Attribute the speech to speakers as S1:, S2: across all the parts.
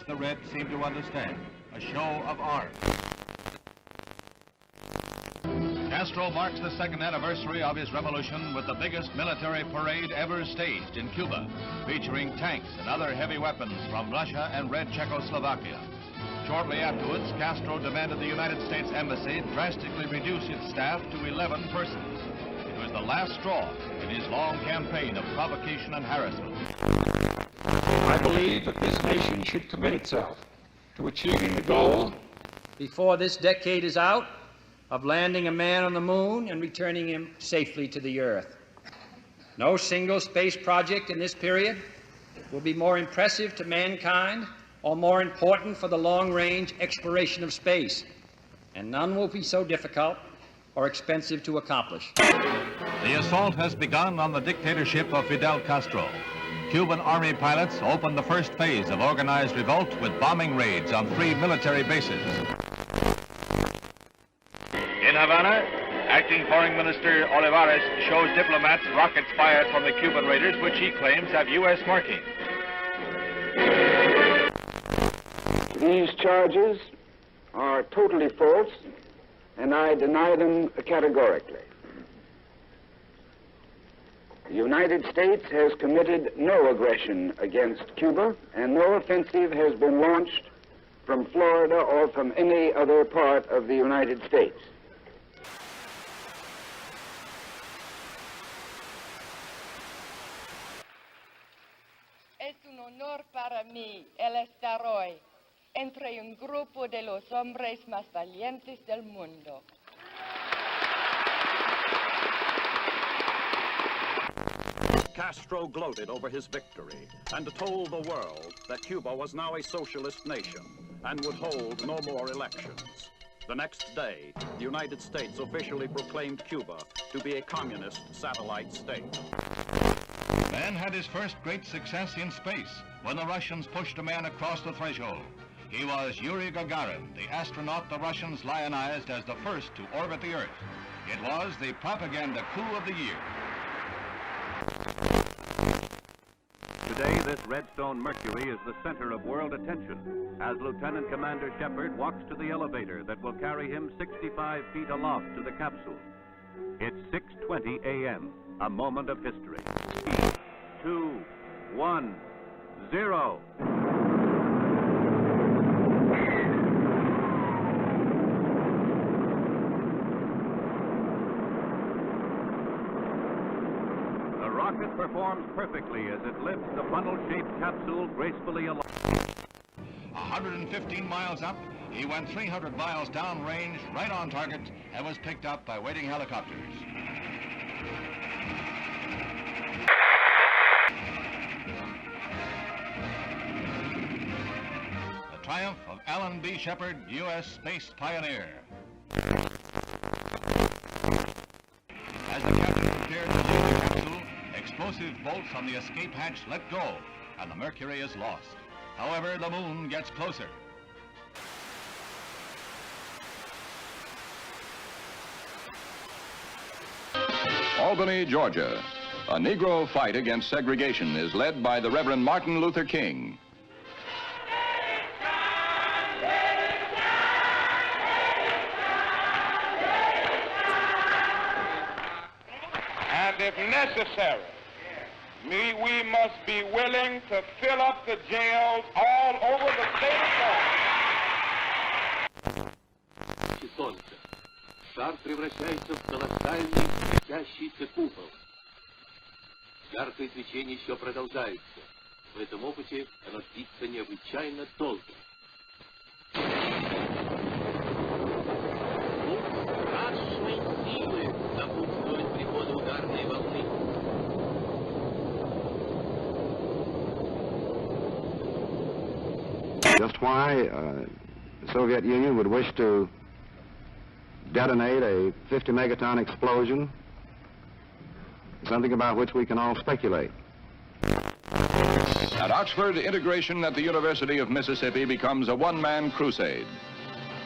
S1: the Red seem to understand, a show of arms. Castro marks the second anniversary of his revolution with the biggest military parade ever staged in Cuba, featuring tanks and other heavy weapons from Russia and Red Czechoslovakia. Shortly afterwards, Castro demanded the United States Embassy drastically reduce its staff to 11 persons. It was the last straw in his long campaign of provocation and harassment.
S2: I believe that this nation should commit itself to achieving the goal,
S3: before this decade is out, of landing a man on the moon and returning him safely to the Earth. No single space project in this period will be more impressive to mankind or more important for the long-range exploration of space, and none will be so difficult or expensive to accomplish.
S1: The assault has begun on the dictatorship of Fidel Castro. Cuban Army pilots opened the first phase of organized revolt with bombing raids on 3 military bases. In Havana, Acting Foreign Minister Olivares shows diplomats rockets fired from the Cuban raiders, which he claims have U.S. marking.
S4: These charges are totally false, and I deny them categorically. The United States has committed no aggression against Cuba, and no offensive has been launched from Florida or from any other part of the United States.
S5: Es un honor para mí el estar hoy entre un grupo de los hombres más valientes del mundo.
S6: Castro gloated over his victory and told the world that Cuba was now a socialist nation and would hold no more elections. The next day, the United States officially proclaimed Cuba to be a communist satellite state.
S1: Man had his first great success in space when the Russians pushed a man across the threshold. He was Yuri Gagarin, the astronaut the Russians lionized as the first to orbit the Earth. It was the propaganda coup of the year.
S7: Today, this Redstone Mercury is the center of world attention as Lieutenant Commander Shepard walks to the elevator that will carry him 65 feet aloft to the capsule. It's 6:20 a.m., a moment of history. 3, 2, 1, 0. The rocket performs perfectly as it lifts the funnel-shaped capsule gracefully aloft.
S1: 115 miles up, he went 300 miles downrange, right on target, and was picked up by waiting helicopters. The triumph of Alan B. Shepard, U.S. space pioneer. As the captain prepared to leave the capsule, explosive bolts on the escape hatch let go, and the Mercury is lost. However, the moon gets closer.
S8: Albany, Georgia. A Negro fight against segregation is led by the Reverend Martin Luther King.
S9: And if necessary, we must be willing to fill up the jails all over the state of Florida.
S10: Солнце. Шар превращается в колоссальный светящийся купол. Яркое свечение еще продолжается. В этом опыте оно длится необычайно долго. Страшной силы сопутствует приходу ударной волны.
S4: Just why the Soviet Union would wish to detonate a 50 megaton explosion, something about which we can all speculate.
S8: At Oxford, integration at the University of Mississippi becomes a one-man crusade.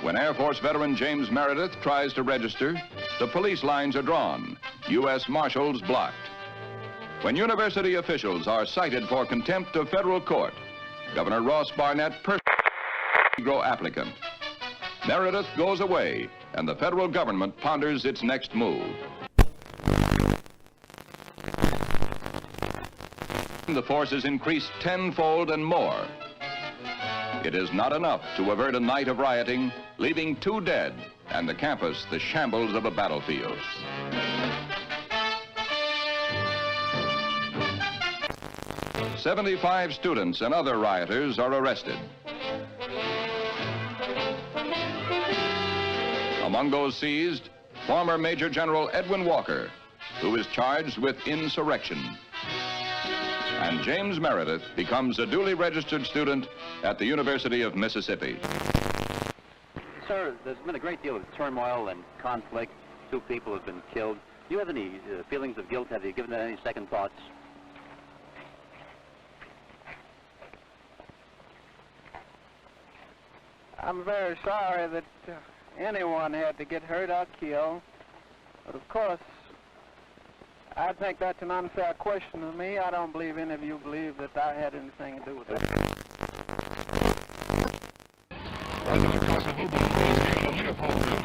S8: When Air Force veteran James Meredith tries to register, the police lines are drawn, U.S. Marshals blocked. When university officials are cited for contempt of federal court, Governor Ross Barnett Negro applicant. Meredith goes away, and the federal government ponders its next move. The force is increased tenfold and more. It is not enough to avert a night of rioting, leaving 2 dead and the campus the shambles of a battlefield. "75 students and other rioters are arrested. Among those seized, former Major General Edwin Walker, who is charged with insurrection. And James Meredith becomes a duly registered student at the University of Mississippi.
S7: Sir, there's been a great deal of turmoil and conflict. 2 people have been killed. Do you have any feelings of guilt? Have you given that any second thoughts?
S11: I'm very sorry that anyone had to get hurt or killed. But of course, I think that's an unfair question to me. I don't believe any of you believe that I had anything to do with it.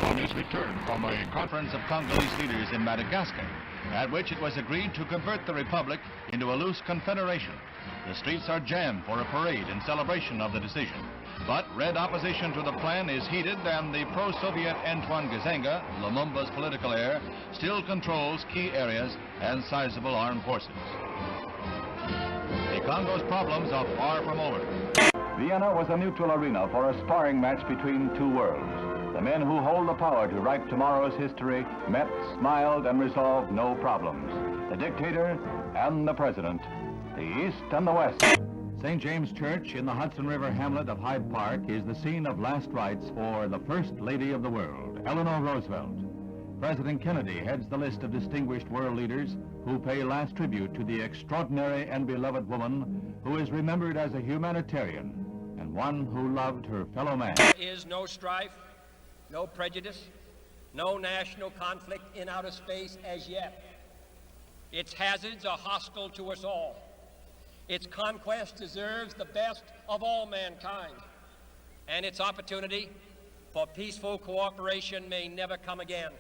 S1: On his return from a conference of Congolese leaders in Madagascar, at which it was agreed to convert the republic into a loose confederation. The streets are jammed for a parade in celebration of the decision. But red opposition to the plan is heated, and the pro-Soviet Antoine Gizenga, Lumumba's political heir, still controls key areas and sizable armed forces. The Congo's problems are far from over.
S12: Vienna was a neutral arena for a sparring match between 2 worlds. The men who hold the power to write tomorrow's history met, smiled, and resolved no problems. The dictator and the president, the East and the West. St. James Church in the Hudson River hamlet of Hyde Park is the scene of last rites for the First Lady of the World, Eleanor Roosevelt. President Kennedy heads the list of distinguished world leaders who pay last tribute to the extraordinary and beloved woman who is remembered as a humanitarian and one who loved her fellow man.
S3: There is no strife, no prejudice, no national conflict in outer space as yet. Its hazards are hostile to us all. Its conquest deserves the best of all mankind, and its opportunity for peaceful cooperation may never come again.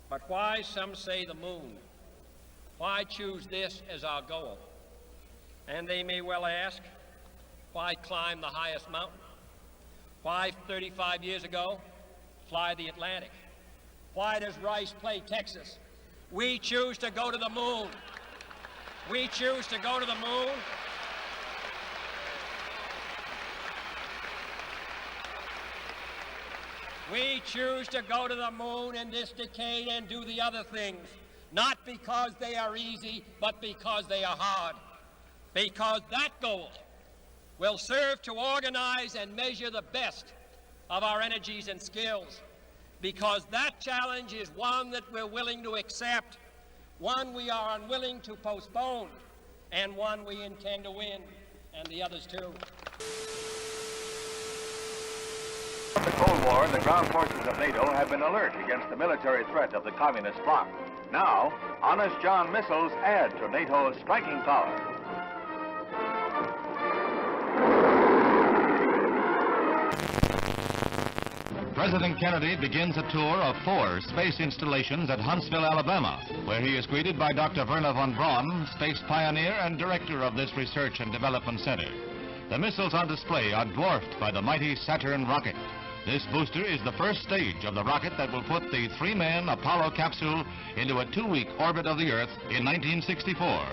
S3: But why, some say, the moon? Why choose this as our goal? And they may well ask, why climb the highest mountain? Why, 35 years ago, fly the Atlantic? Why does Rice play Texas? We choose to go to the moon. We choose to go to the moon. We choose to go to the moon in this decade and do the other things, not because they are easy, but because they are hard. Because that goal will serve to organize and measure the best of our energies and skills. Because that challenge is one that we're willing to accept, one we are unwilling to postpone, and one we intend to win, and the others too.
S12: In the Cold War, the ground forces of NATO have been alert against the military threat of the communist bloc. Now, Honest John missiles add to NATO's striking power.
S1: President Kennedy begins a tour of 4 space installations at Huntsville, Alabama, where he is greeted by Dr. Werner von Braun, space pioneer and director of this research and development center. The missiles on display are dwarfed by the mighty Saturn rocket. This booster is the first stage of the rocket that will put the 3-man Apollo capsule into a 2-week orbit of the Earth in 1964.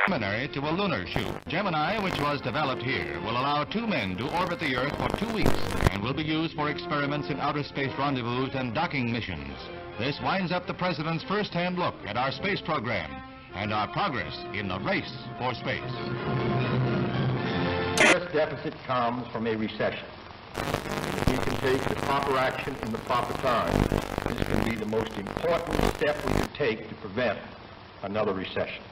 S1: Preliminary to a lunar shoot. Gemini, which was developed here, will allow 2 men to orbit the Earth for 2 weeks and will be used for experiments in outer space rendezvous and docking missions. This winds up the President's first-hand look at our space program and our progress in the race for space.
S13: The first deficit comes from a recession. If we can take the proper action in the proper time, this can be the most important step we can take to prevent another recession.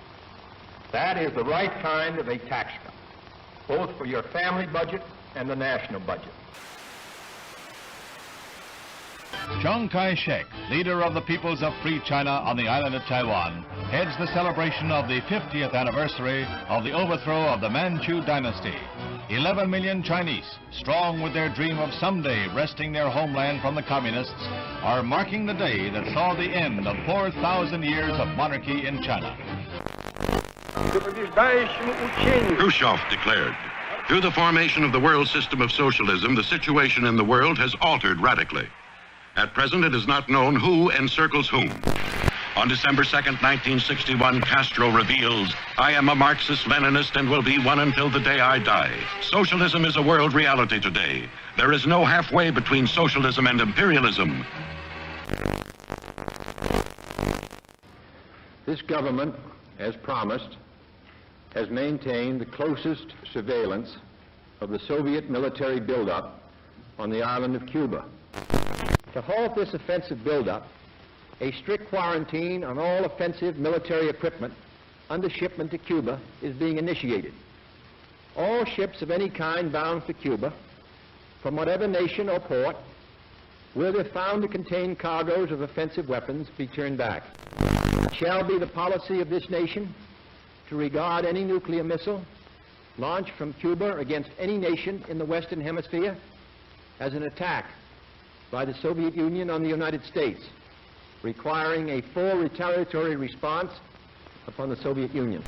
S13: That is the right kind of a tax cut, both for your family budget and the national budget.
S1: Chiang Kai-shek, leader of the peoples of Free China on the island of Taiwan, heads the celebration of the 50th anniversary of the overthrow of the Manchu dynasty. 11 million Chinese, strong with their dream of someday wresting their homeland from the communists, are marking the day that saw the end of 4,000 years of monarchy in China.
S14: Khrushchev declared, through the formation of the world system of socialism, the situation in the world has altered radically. At present, it is not known who encircles whom. On December 2nd, 1961, Castro reveals, I am a Marxist-Leninist and will be one until the day I die. Socialism is a world reality today. There is no halfway between socialism and imperialism.
S13: This government, as promised, has maintained the closest surveillance of the Soviet military buildup on the island of Cuba. To halt this offensive buildup, a strict quarantine on all offensive military equipment under shipment to Cuba is being initiated. All ships of any kind bound for Cuba, from whatever nation or port, where they're found to contain cargoes of offensive weapons, be turned back. It shall be the policy of this nation to regard any nuclear missile launched from Cuba against any nation in the Western Hemisphere as an attack by the Soviet Union on the United States, requiring a full retaliatory response upon the Soviet Union.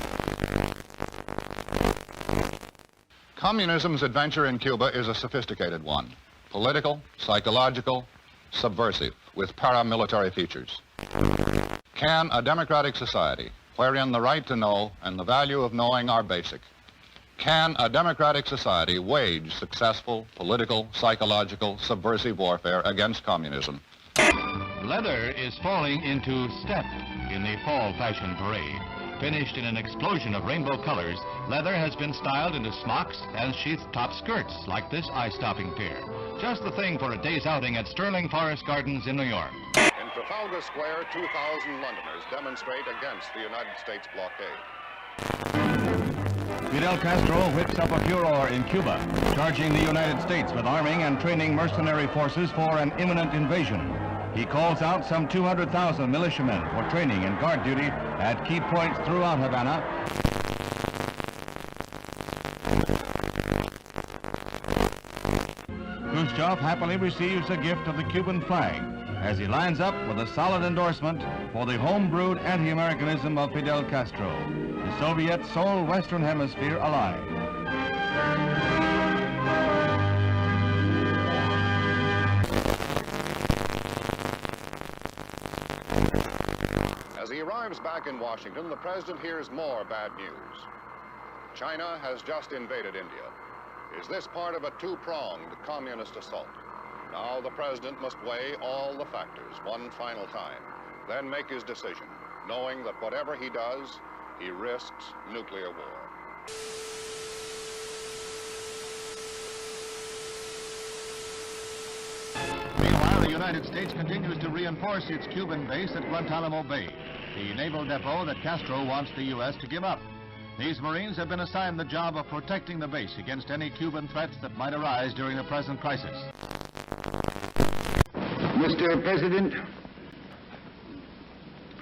S8: Communism's adventure in Cuba is a sophisticated one. Political, psychological, subversive, with paramilitary features. Can a democratic society, wherein the right to know and the value of knowing are basic, can a democratic society wage successful political, psychological, subversive warfare against communism?
S1: Leather is falling into step in the fall fashion parade. Finished in an explosion of rainbow colors, leather has been styled into smocks and sheath-top skirts like this eye-stopping pair. Just the thing for a day's outing at Sterling Forest Gardens in New York.
S8: In Trafalgar Square, 2,000 Londoners demonstrate against the United States blockade.
S12: Fidel Castro whips up a furor in Cuba, charging the United States with arming and training mercenary forces for an imminent invasion. He calls out some 200,000 militiamen for training and guard duty at key points throughout Havana. Khrushchev happily receives a gift of the Cuban flag as he lines up with a solid endorsement for the home-brewed anti-Americanism of Fidel Castro, the Soviet sole Western Hemisphere ally.
S8: As he arrives back in Washington, the president hears more bad news. China has just invaded India. Is this part of a two-pronged communist assault? Now the president must weigh all the factors one final time, then make his decision, knowing that whatever he does, he risks nuclear war.
S12: Meanwhile, the United States continues to reinforce its Cuban base at Guantanamo Bay, the naval depot that Castro wants the U.S. to give up. These Marines have been assigned the job of protecting the base against any Cuban threats that might arise during the present crisis.
S4: Mr. President,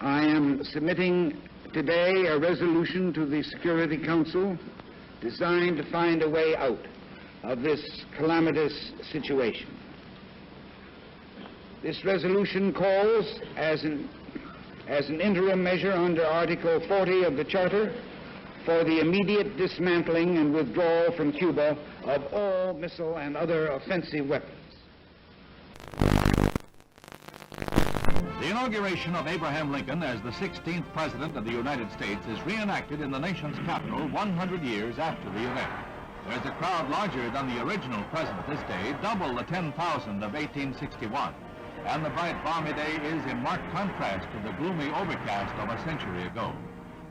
S4: I am submitting today a resolution to the Security Council designed to find a way out of this calamitous situation. This resolution calls, as an interim measure under Article 40 of the Charter, for the immediate dismantling and withdrawal from Cuba of all missile and other offensive weapons.
S12: The inauguration of Abraham Lincoln as the 16th President of the United States is reenacted in the nation's capital 100 years after the event. There's a crowd larger than the original president this day, double the 10,000 of 1861. And the bright, balmy day is in marked contrast to the gloomy overcast of a century ago.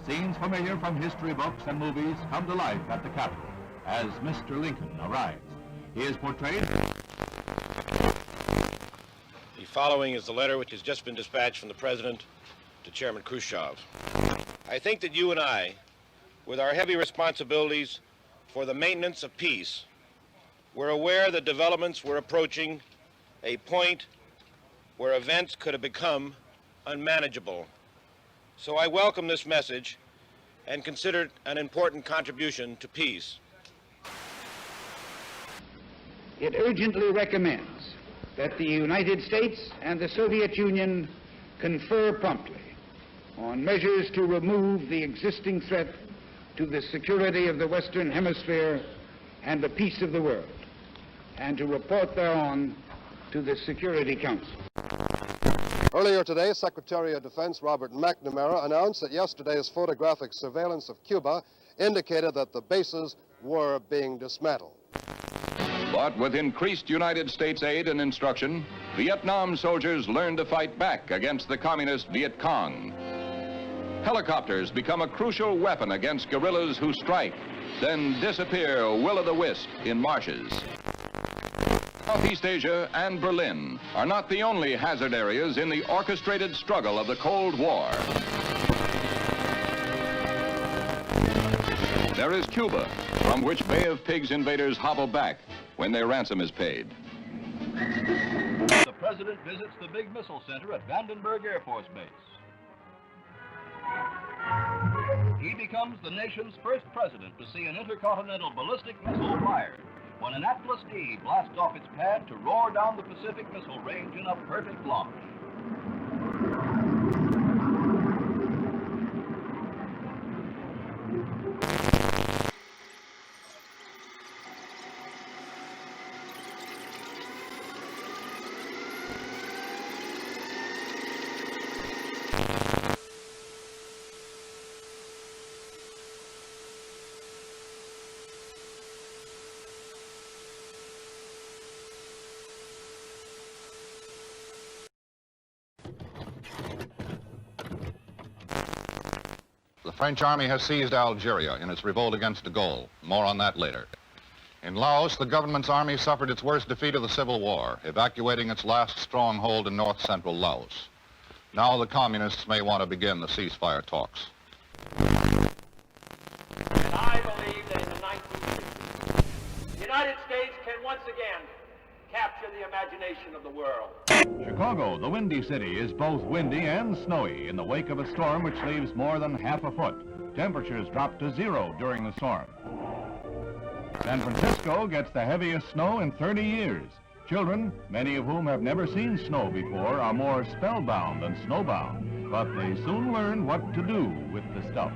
S12: Scenes familiar from history books and movies come to life at the Capitol as Mr. Lincoln arrives. He is portrayed.
S15: The following is the letter which has just been dispatched from the President to Chairman Khrushchev. I think that you and I, with our heavy responsibilities for the maintenance of peace, were aware that developments were approaching a point where events could have become unmanageable. So I welcome this message and consider it an important contribution to peace.
S4: It urgently recommends that the United States and the Soviet Union confer promptly on measures to remove the existing threat to the security of the Western Hemisphere and the peace of the world, and to report thereon to the Security Council.
S16: Earlier today, Secretary of Defense Robert McNamara announced that yesterday's photographic surveillance of Cuba indicated that the bases were being dismantled.
S8: But with increased United States aid and instruction, Vietnam soldiers learned to fight back against the communist Viet Cong. Helicopters become a crucial weapon against guerrillas who strike, then disappear will-o'-the-wisp in marshes. Southeast Asia and Berlin are not the only hazard areas in the orchestrated struggle of the Cold War. There is Cuba, from which Bay of Pigs invaders hobble back when their ransom is paid.
S1: The President visits the big missile center at Vandenberg Air Force Base. He becomes the nation's first president to see an intercontinental ballistic missile fired when an Atlas D blasts off its pad to roar down the Pacific Missile Range in a perfect launch.
S17: The French army has seized Algeria in its revolt against de Gaulle. More on that later. In Laos, the government's army suffered its worst defeat of the Civil War, evacuating its last stronghold in north-central Laos. Now the communists may want to begin the ceasefire talks.
S18: And I believe that in the 1950s, the United States can once again capture the imagination of the world.
S12: Chicago, the Windy City, is both windy and snowy in the wake of a storm which leaves more than half a foot. Temperatures drop to 0 during the storm. San Francisco gets the heaviest snow in 30 years. Children, many of whom have never seen snow before, are more spellbound than snowbound, but they soon learn what to do with the stuff.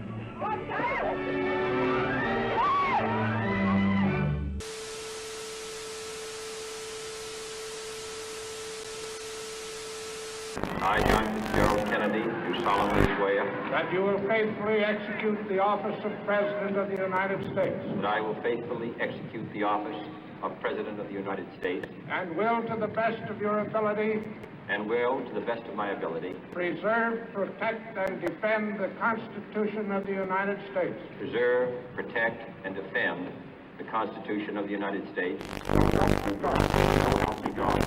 S10: I, John Fitzgerald Kennedy, do solemnly swear
S19: that you will faithfully execute the office of President of the United States.
S10: that I will faithfully execute the office of President of the United States
S19: And will, to the best of your ability,
S10: and will, to the best of my ability,
S19: preserve, protect, and defend the Constitution of the United States.
S10: preserve, protect, and defend the Constitution of the United States. So help me God.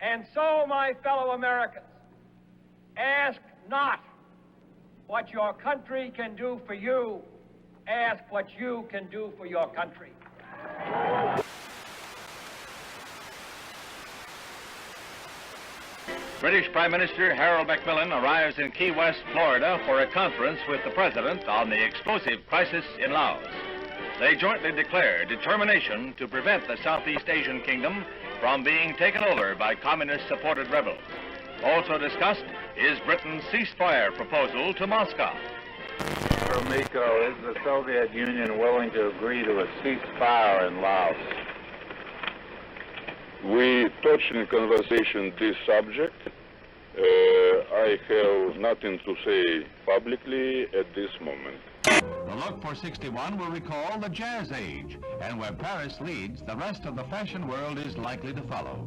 S18: And so, my fellow Americans, ask not what your country can do for you, ask what you can do for your country.
S1: British Prime Minister Harold Macmillan arrives in Key West, Florida for a conference with the President on the explosive crisis in Laos. They jointly declare determination to prevent the Southeast Asian kingdom from being taken over by communist-supported rebels. Also discussed is Britain's ceasefire proposal to Moscow.
S20: Miko, is the Soviet Union willing to agree to a ceasefire in Laos?
S21: We touched in conversation this subject. I have nothing to say publicly at this moment.
S12: The look for 61 will recall the Jazz Age, and where Paris leads, the rest of the fashion world is likely to follow.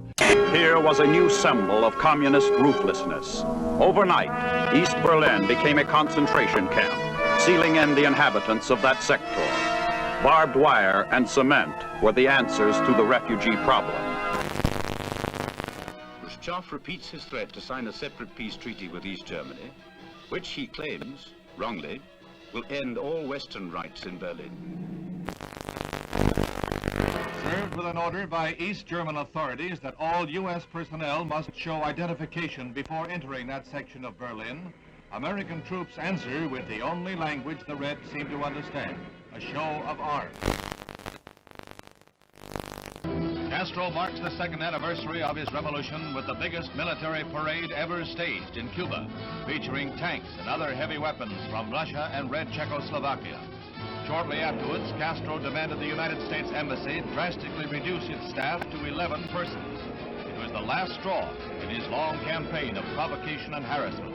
S6: Here was a new symbol of communist ruthlessness. Overnight, East Berlin became a concentration camp, sealing in the inhabitants of that sector. Barbed wire and cement were the answers to the refugee problem.
S22: Khrushchev repeats his threat to sign a separate peace treaty with East Germany, which he claims, wrongly, will end all Western rights in Berlin.
S12: Armed with an order by East German authorities that all U.S. personnel must show identification before entering that section of Berlin, American troops answer with the only language the Reds seem to understand, a show of arms.
S1: Castro marks the second anniversary of his revolution with the biggest military parade ever staged in Cuba, featuring tanks and other heavy weapons from Russia and Red Czechoslovakia. Shortly afterwards, Castro demanded the United States Embassy drastically reduce its staff to 11 persons. It was the last straw in his long campaign of provocation and harassment.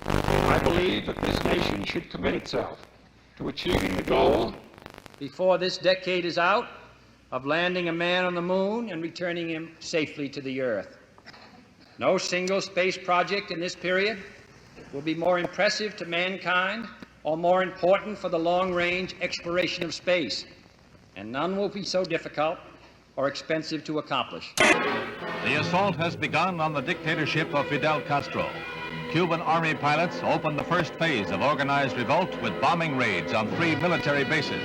S2: I believe that this nation should commit itself to achieving the goal
S3: before this decade is out of landing a man on the moon and returning him safely to the Earth. No single space project in this period will be more impressive to mankind or more important for the long-range exploration of space, and none will be so difficult or expensive to accomplish.
S12: The assault has begun on the dictatorship of Fidel Castro. Cuban Army pilots opened the first phase of organized revolt with bombing raids on 3 military bases.